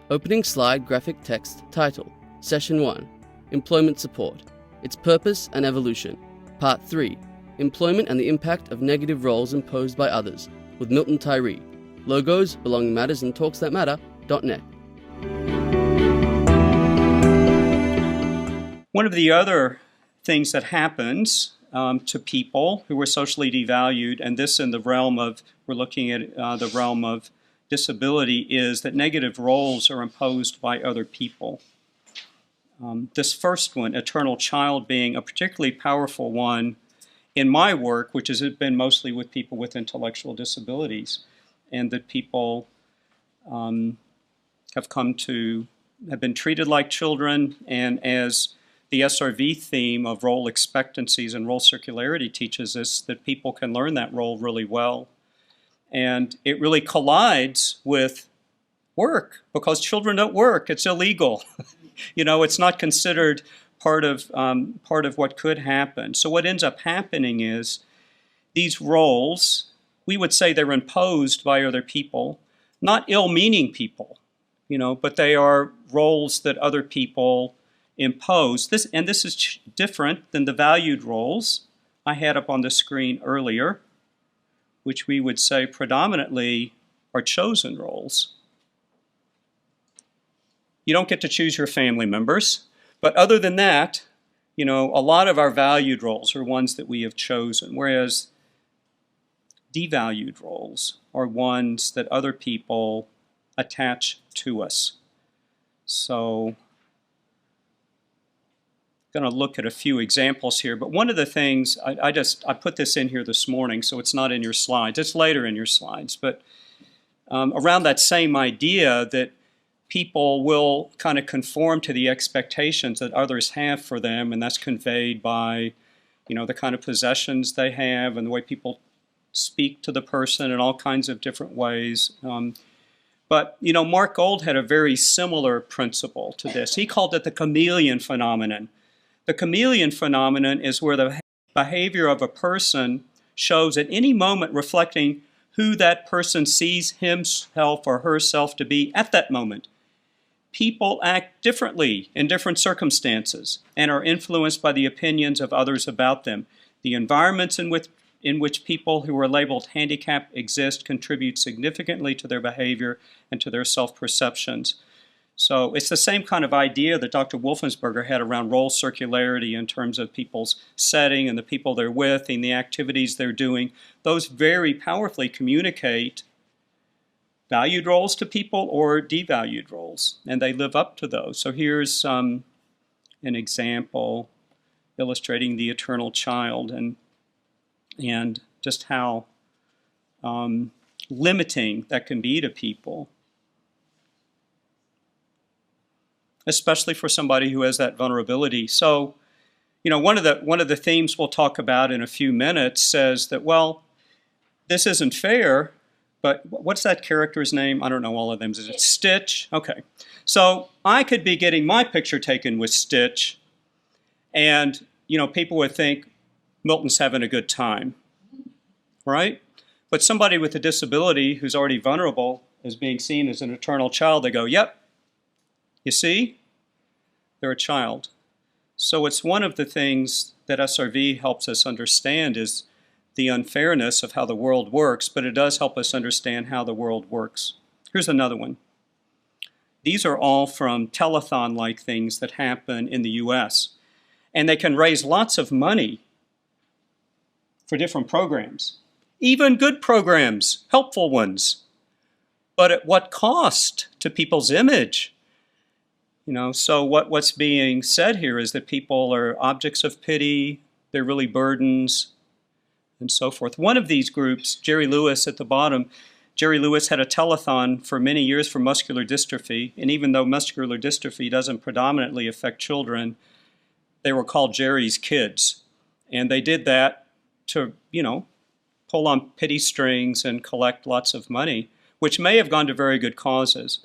Opening slide graphic text title, Session 1, Employment Support, Its Purpose and Evolution, Part 3, Employment and the Impact of Negative Roles Imposed by Others, with Milton Tyree. Logos, Belonging Matters and Talks That Matter.net. One of the other things that happens to people who are socially devalued, and this in the realm of, we're looking at the realm of disability, is that negative roles are imposed by other people. This first one, eternal child, being a particularly powerful one in my work, which has been mostly with people with intellectual disabilities, and that people have been treated like children, and as the SRV theme of role expectancies and role circularity teaches us, that people can learn that role really well. And it really collides with work, because children don't work. It's illegal. It's not considered part of what could happen. So what ends up happening is these roles, we would say they're imposed by other people, not ill-meaning people, but they are roles that other people impose. This is different than the valued roles I had up on the screen earlier, which we would say predominantly are chosen roles. You don't get to choose your family members, but other than that, a lot of our valued roles are ones that we have chosen, whereas devalued roles are ones that other people attach to us. So I'm going to look at a few examples here, but one of the things, I put this in here this morning, so it's not in your slides. It's later in your slides, but around that same idea that people will kind of conform to the expectations that others have for them, and that's conveyed by, the kind of possessions they have and the way people speak to the person in all kinds of different ways. But Mark Gold had a very similar principle to this. He called it the chameleon phenomenon. The chameleon phenomenon is where the behavior of a person shows at any moment reflecting who that person sees himself or herself to be at that moment. People act differently in different circumstances and are influenced by the opinions of others about them. The environments in which people who are labeled handicapped exist contribute significantly to their behavior and to their self-perceptions. So it's the same kind of idea that Dr. Wolfensberger had around role circularity in terms of people's setting and the people they're with and the activities they're doing. Those very powerfully communicate valued roles to people or devalued roles, and they live up to those. So here's an example illustrating the eternal child and just how limiting that can be to people, especially for somebody who has that vulnerability. So, one of the themes we'll talk about in a few minutes says that, well, this isn't fair, but what's that character's name? I don't know all of them. Is it Stitch? Okay. So I could be getting my picture taken with Stitch, and, people would think Milton's having a good time, right? But somebody with a disability who's already vulnerable is being seen as an eternal child. They go, yep, you see, they're a child. So it's one of the things that SRV helps us understand is the unfairness of how the world works, but it does help us understand how the world works. Here's another one. These are all from telethon-like things that happen in the US, and they can raise lots of money for different programs, even good programs, helpful ones, but at what cost to people's image? So what's being said here is that people are objects of pity, they're really burdens, and so forth. One of these groups, Jerry Lewis at the bottom, Jerry Lewis had a telethon for many years for muscular dystrophy, and even though muscular dystrophy doesn't predominantly affect children, they were called Jerry's Kids. And they did that to, pull on pity strings and collect lots of money, which may have gone to very good causes.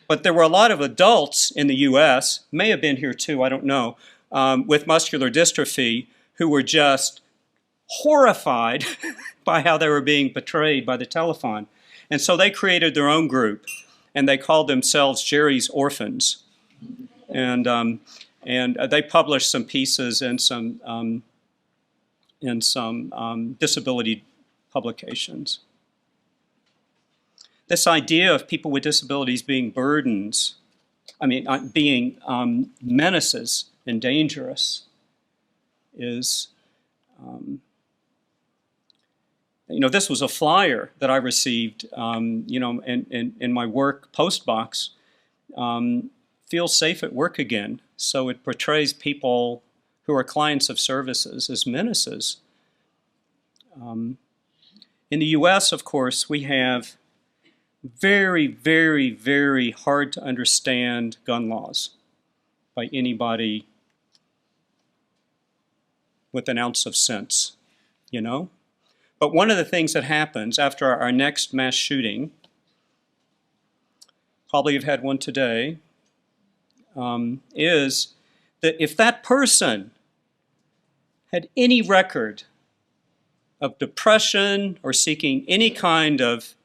But there were a lot of adults in the U.S., may have been here too, I don't know, with muscular dystrophy who were just horrified by how they were being portrayed by the telethon. And so they created their own group. and they called themselves Jerry's Orphans. And they published some pieces in some disability publications. This idea of people with disabilities being burdens, being menaces and dangerous is, this was a flyer that I received, in my work postbox. Feel safe at work again. So it portrays people who are clients of services as menaces. In the U.S., of course, we have very, very, very hard to understand gun laws by anybody with an ounce of sense, But one of the things that happens after our next mass shooting, probably you've had one today, is that if that person had any record of depression or seeking any kind of,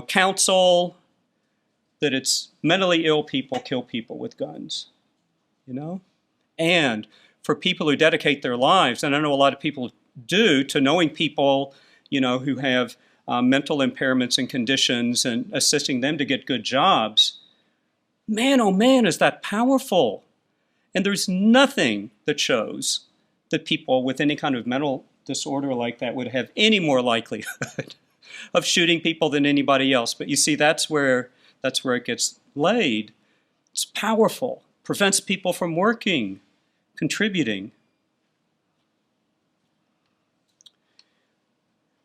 counsel, that it's mentally ill people kill people with guns, And for people who dedicate their lives, and I know a lot of people do, to knowing people, who have mental impairments and conditions and assisting them to get good jobs, man, oh man, is that powerful. And there's nothing that shows that people with any kind of mental disorder like that would have any more likelihood of shooting people than anybody else. But you see, that's where it gets laid. It's powerful, prevents people from working, contributing.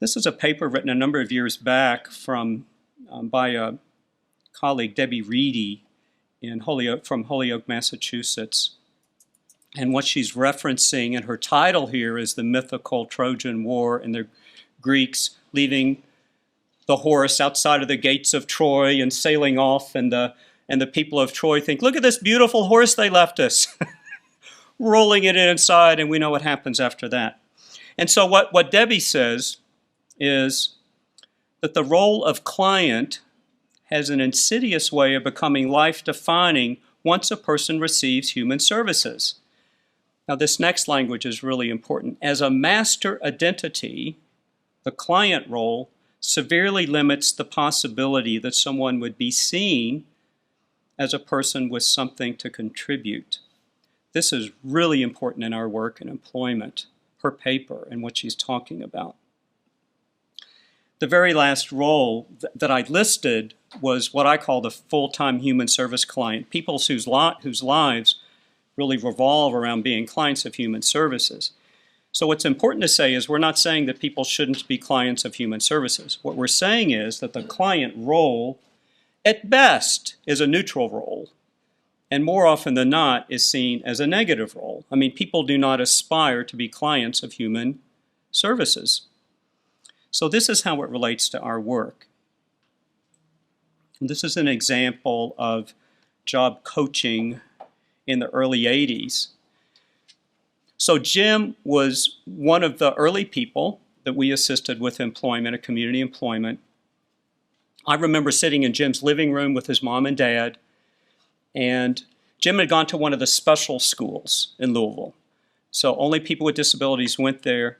This is a paper written a number of years back by a colleague, Debbie Reedy, from Holyoke, Massachusetts. And what she's referencing, and her title here is The Mythical Trojan War, and the Greeks leaving the horse outside of the gates of Troy and sailing off, and the people of Troy think, look at this beautiful horse they left us, rolling it inside, and we know what happens after that. And so what Debbie says is that the role of client has an insidious way of becoming life-defining once a person receives human services. Now, this next language is really important. As a master identity, the client role severely limits the possibility that someone would be seen as a person with something to contribute. This is really important in our work and employment, her paper and what she's talking about. The very last role that I listed was what I call the full-time human service client, people whose lives really revolve around being clients of human services. So what's important to say is we're not saying that people shouldn't be clients of human services. What we're saying is that the client role, at best, is a neutral role, and more often than not is seen as a negative role. People do not aspire to be clients of human services. So this is how it relates to our work. And this is an example of job coaching in the early 80s. So Jim was one of the early people that we assisted with employment, a community employment. I remember sitting in Jim's living room with his mom and dad, and Jim had gone to one of the special schools in Louisville. So only people with disabilities went there.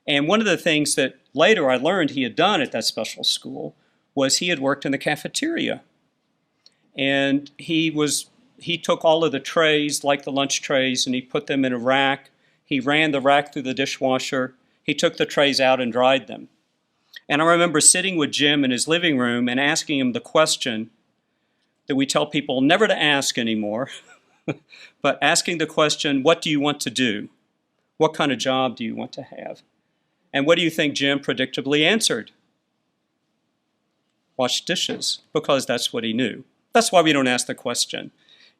And one of the things that later I learned he had done at that special school was he had worked in the cafeteria. And he took all of the trays, like the lunch trays, and he put them in a rack. He ran the rack through the dishwasher. He took the trays out and dried them. And I remember sitting with Jim in his living room and asking him the question that we tell people never to ask anymore, but asking the question, what do you want to do? What kind of job do you want to have? And what do you think Jim predictably answered? Wash dishes, because that's what he knew. That's why we don't ask the question.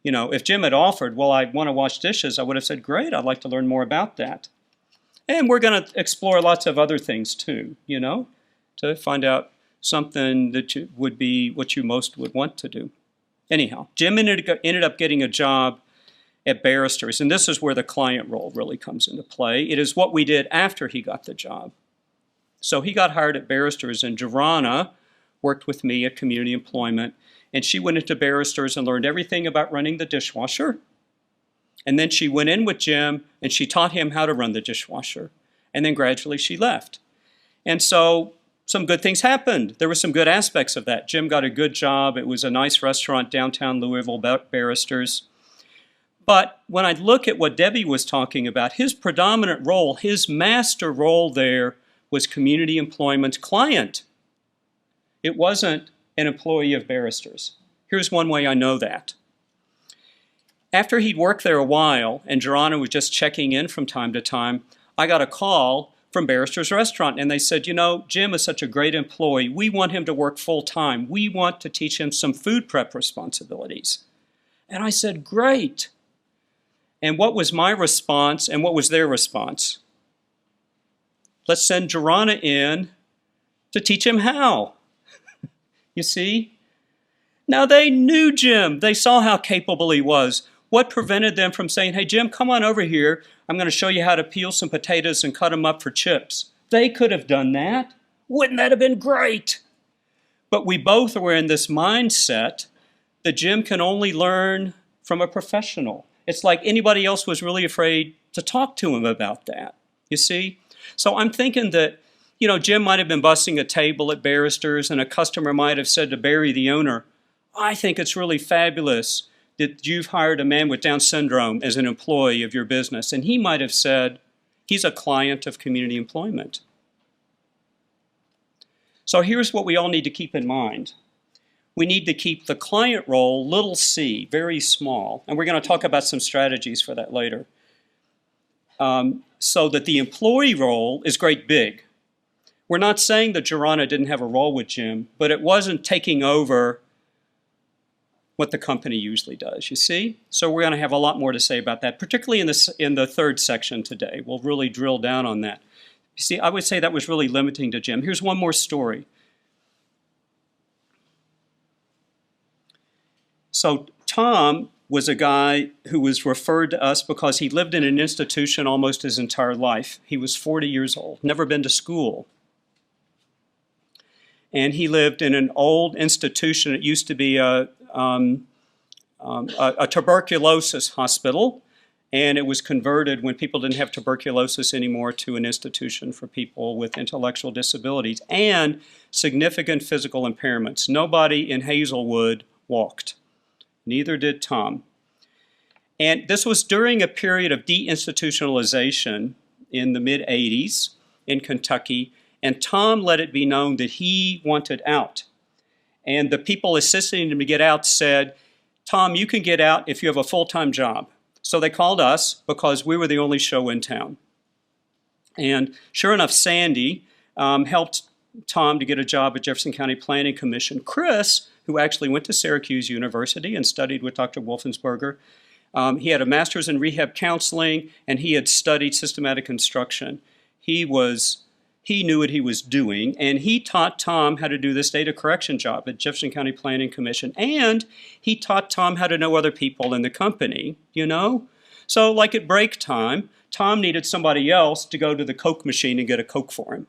If Jim had offered, well, I want to wash dishes, I would have said, great, I'd like to learn more about that. And we're going to explore lots of other things too, to find out something that would be what you most would want to do. Anyhow, Jim ended up getting a job at Barristers, and this is where the client role really comes into play. It is what we did after he got the job. So he got hired at Barristers in Girona, worked with me at Community Employment, and she went into Barristers and learned everything about running the dishwasher. And then she went in with Jim and she taught him how to run the dishwasher. And then gradually she left. And so some good things happened. There were some good aspects of that. Jim got a good job. It was a nice restaurant, downtown Louisville, Barristers. But when I look at what Debbie was talking about, his predominant role, his master role there was Community Employment's client. It wasn't an employee of Barristers. Here's one way I know that. After he'd worked there a while, and Geronimo was just checking in from time to time, I got a call from Barristers Restaurant, and they said, you know, Jim is such a great employee. We want him to work full-time. We want to teach him some food prep responsibilities. And I said, great. And what was my response, and what was their response? Let's send Geronimo in to teach him how. You see? Now, they knew Jim. They saw how capable he was. What prevented them from saying, hey, Jim, come on over here. I'm going to show you how to peel some potatoes and cut them up for chips. They could have done that. Wouldn't that have been great? But we both were in this mindset that Jim can only learn from a professional. It's like anybody else was really afraid to talk to him about that, you see? So I'm thinking that, you know, Jim might have been bussing a table at Barristers and a customer might have said to Barry, the owner, I think it's really fabulous that you've hired a man with Down syndrome as an employee of your business. And he might have said, he's a client of Community Employment. So here's what we all need to keep in mind. We need to keep the client role, little c, very small. And we're going to talk about some strategies for that later. So that the employee role is great big. We're not saying that Geronimo didn't have a role with Jim, but it wasn't taking over what the company usually does, you see? So we're going to have a lot more to say about that, particularly in the third section today. We'll really drill down on that. You see, I would say that was really limiting to Jim. Here's one more story. So Tom was a guy who was referred to us because he lived in an institution almost his entire life. He was 40 years old, never been to school. And he lived in an old institution. It used to be a tuberculosis hospital, and it was converted when people didn't have tuberculosis anymore to an institution for people with intellectual disabilities and significant physical impairments. Nobody in Hazelwood walked. Neither did Tom. And this was during a period of deinstitutionalization in the mid-'80s in Kentucky, and Tom let it be known that he wanted out. And the people assisting him to get out said, Tom, you can get out if you have a full-time job. So they called us because we were the only show in town. And sure enough, Sandy helped Tom to get a job at Jefferson County Planning Commission. Chris, who actually went to Syracuse University and studied with Dr. Wolfensberger, he had a master's in rehab counseling, and he had studied systematic instruction. He knew what he was doing, and he taught Tom how to do this data correction job at Jefferson County Planning Commission, and he taught Tom how to know other people in the company, you know? So like at break time, Tom needed somebody else to go to the Coke machine and get a Coke for him.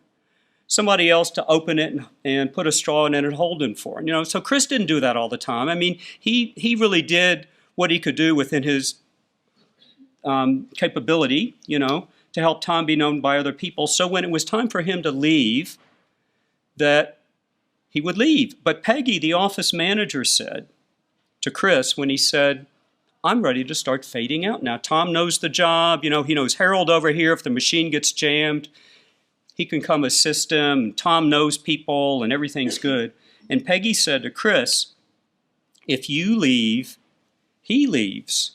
Somebody else to open it and put a straw in it and hold it for him, you know? So Chris didn't do that all the time. I mean, he really did what he could do within his capability, you know, to help Tom be known by other people. So when it was time for him to leave, that he would leave. But Peggy, the office manager, said to Chris when he said, I'm ready to start fading out now. Tom knows the job. You know, he knows Harold over here. If the machine gets jammed, he can come assist him. Tom knows people and everything's good. And Peggy said to Chris, if you leave, he leaves.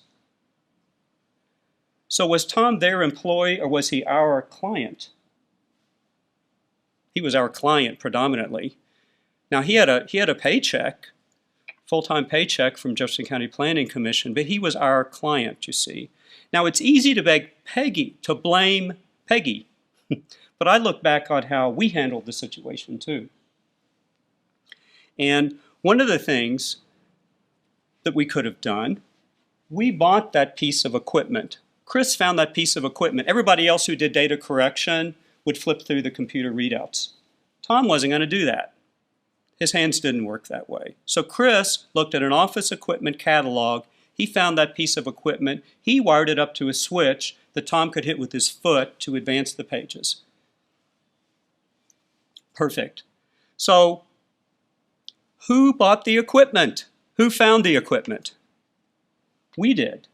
So was Tom their employee or was he our client? He was our client predominantly. Now he had a paycheck, full-time paycheck from Jefferson County Planning Commission, but he was our client, you see. Now it's easy to blame Peggy, but I look back on how we handled the situation too. And one of the things that we could have done, we bought that piece of equipment. Chris found that piece of equipment. Everybody else who did data correction would flip through the computer readouts. Tom wasn't going to do that. His hands didn't work that way. So Chris looked at an office equipment catalog. He found that piece of equipment. He wired it up to a switch that Tom could hit with his foot to advance the pages. Perfect. So who bought the equipment? Who found the equipment? We did.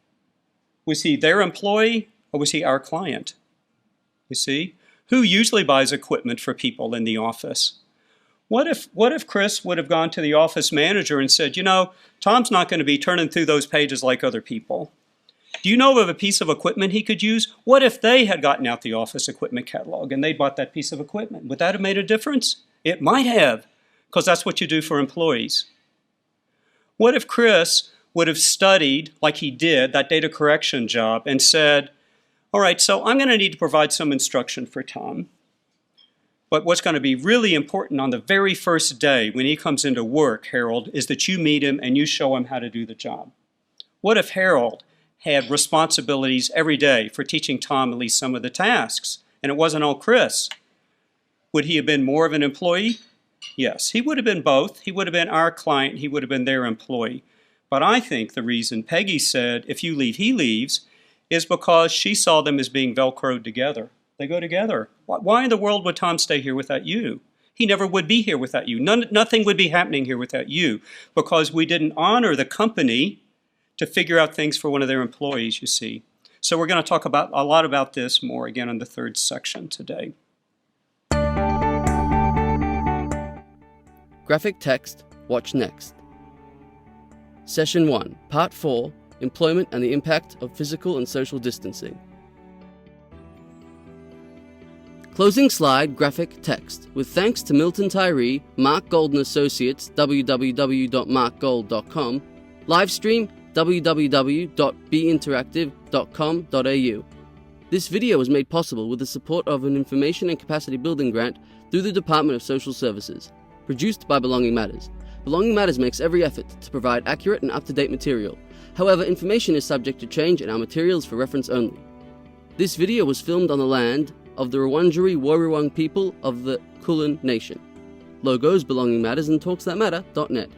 Was he their employee or was he our client? You see? Who usually buys equipment for people in the office? What if Chris would have gone to the office manager and said, you know, Tom's not going to be turning through those pages like other people. Do you know of a piece of equipment he could use? What if they had gotten out the office equipment catalog and they bought that piece of equipment? Would that have made a difference? It might have, because that's what you do for employees. What if Chris would have studied, like he did, that data correction job and said, all right, so I'm going to need to provide some instruction for Tom. But what's going to be really important on the very first day when he comes into work, Harold, is that you meet him and you show him how to do the job. What if Harold had responsibilities every day for teaching Tom at least some of the tasks, and it wasn't all Chris? Would he have been more of an employee? Yes, he would have been both. He would have been our client. He would have been their employee. But I think the reason Peggy said, if you leave, he leaves, is because she saw them as being Velcroed together. They go together. Why in the world would Tom stay here without you? He never would be here without you. Nothing would be happening here without you, because we didn't honor the company to figure out things for one of their employees, you see. So we're going to talk a lot about this more again in the third section today. Graphic text, watch next. Session 1, Part 4, Employment and the Impact of Physical and Social Distancing. Closing slide, graphic text. With thanks to Milton Tyree, Mark Gold & Associates, www.markgold.com, livestream, www.beinteractive.com.au. This video was made possible with the support of an Information and Capacity Building grant through the Department of Social Services, produced by Belonging Matters. Belonging Matters makes every effort to provide accurate and up-to-date material. However, information is subject to change and our materials for reference only. This video was filmed on the land of the Wurundjeri Woi-wurrung people of the Kulin Nation. Logos, Belonging Matters, and TalksThatMatter.net.